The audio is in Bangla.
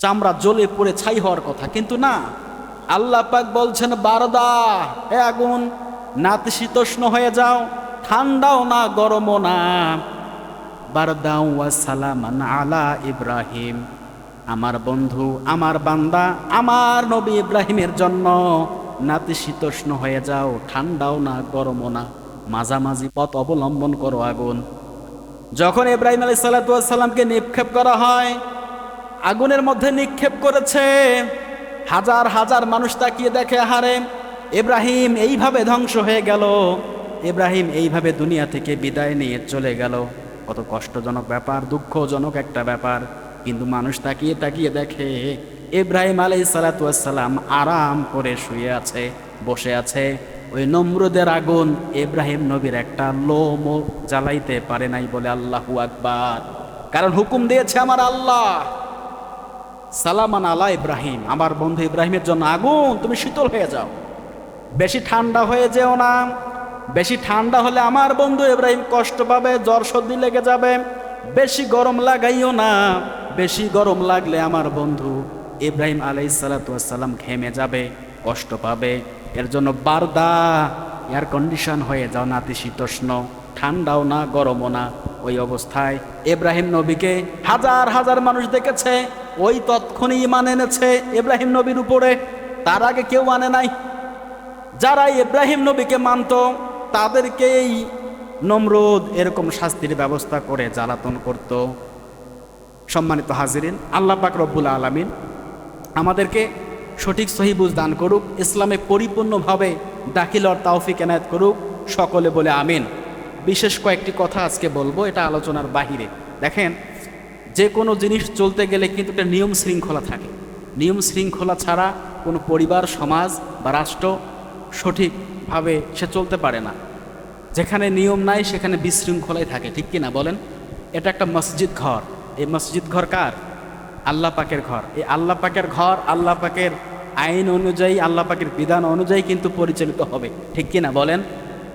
চামড়া জ্বলে পড়ে ছাই হওয়ার কথা, কিন্তু না, আল্লাহ পাক বলছেন বারদা, হে আগুন নাতিশীতোষ্ণ হয়ে যাও, ঠান্ডাও না গরমও না। বারদাও ওয়া সালামান আলা ইব্রাহিম, আমার বন্ধু, আমার বান্দা, আমার নবী ইব্রাহিমের জন্য নাতিশীতোষ্ণ হয়ে যাও, ঠান্ডাও না গরমও না, মাঝামাঝি পথ অবলম্বন করো আগুন। যখন ইব্রাহিম আলাইহিস সালাতু ওয়াস সালামকে নিক্ষেপ করা হয়, আগুনের মধ্যে নিক্ষেপ করেছে, হাজার হাজার মানুষ তাকিয়ে দেখে, হারে ইব্রাহিম এইভাবে ধ্বংস হয়ে গেল, ইব্রাহিম এইভাবে দুনিয়া থেকে বিদায় নিয়ে চলে গেল। কত কষ্টজনক ব্যাপার, দুঃখজনক একটা ব্যাপার। কিন্তু মানুষ তাকিয়ে তাকিয়ে দেখে ইব্রাহিম আলাইহিস সালাতু ওয়াস সালাম আরাম করে শুয়ে আছে, বসে আছে। ওই নমরুদের আগুন ইব্রাহিম নবীর একটা লোমও জ্বালাইতে পারে নাই, বলে আল্লাহু আকবার। কারণ হুকুম দিয়েছে আমার আল্লাহ, সালামান আলা ইব্রাহিম, আমার বন্ধু ইব্রাহিমের জন্য আগুন তুমি শীতল হয়ে যাও, বেশি ঠান্ডা হয়ে যেও না। বেশি ঠান্ডা হলে আমার বন্ধু ইব্রাহিম কষ্ট পাবে, জ্বর সর্দি লেগে যাবে। বেশি গরম লাগাইও না, বেশি গরম লাগলে আমার বন্ধু ইব্রাহিম আলাইহিস সালাতু ওয়াস সালাম ঘেমে যাবে, কষ্ট পাবে। এর জন্য বারদা, এয়ার কন্ডিশন হয়ে যাও, নাতিশীতোষ্ণ, ঠান্ডাও না গরমও না। ওই অবস্থায় ইব্রাহিম নবীকে হাজার হাজার মানুষ দেখেছে, ওই তৎক্ষণে ঈমান এনেছে ইব্রাহিম নবীর উপরে, তার আগে কেউ মানে নাই। যারা ইব্রাহিম নবীকে মানত তাদেরকেই নমরুদ এরকম শাস্তির ব্যবস্থা করে জ্বালাতন করত। সম্মানিত হাজিরিন, আল্লাহ পাক রব্বুল আলামিন আমাদেরকে সঠিক সহি বুঝ দান করুক, ইসলামে পরিপূর্ণভাবে দাখিল হওয়ার তৌফিক এনায়েত করুক, সকলে বলে আমিন। বিশেষ কয়েকটি কথা আজকে বলবো, এটা আলোচনার বাহিরে। দেখেন, যে কোনো জিনিস চলতে গেলে কিন্তু একটা নিয়ম শৃঙ্খলা থাকে। নিয়ম শৃঙ্খলা ছাড়া কোনো পরিবার, সমাজ বা রাষ্ট্র সঠিকভাবে সে চলতে পারে না। যেখানে নিয়ম নাই সেখানে বিশৃঙ্খলাই থাকে, ঠিক কিনা বলেন? এটা একটা মসজিদ ঘর, এই মসজিদ ঘর কার? আল্লাহ পাকের ঘর। এই আল্লাহ পাকের ঘর আল্লাহ পাকের আইন অনুযায়ী, আল্লাহ পাকের বিধান অনুযায়ী কিন্তু পরিচালিত হবে, ঠিক কিনা বলেন?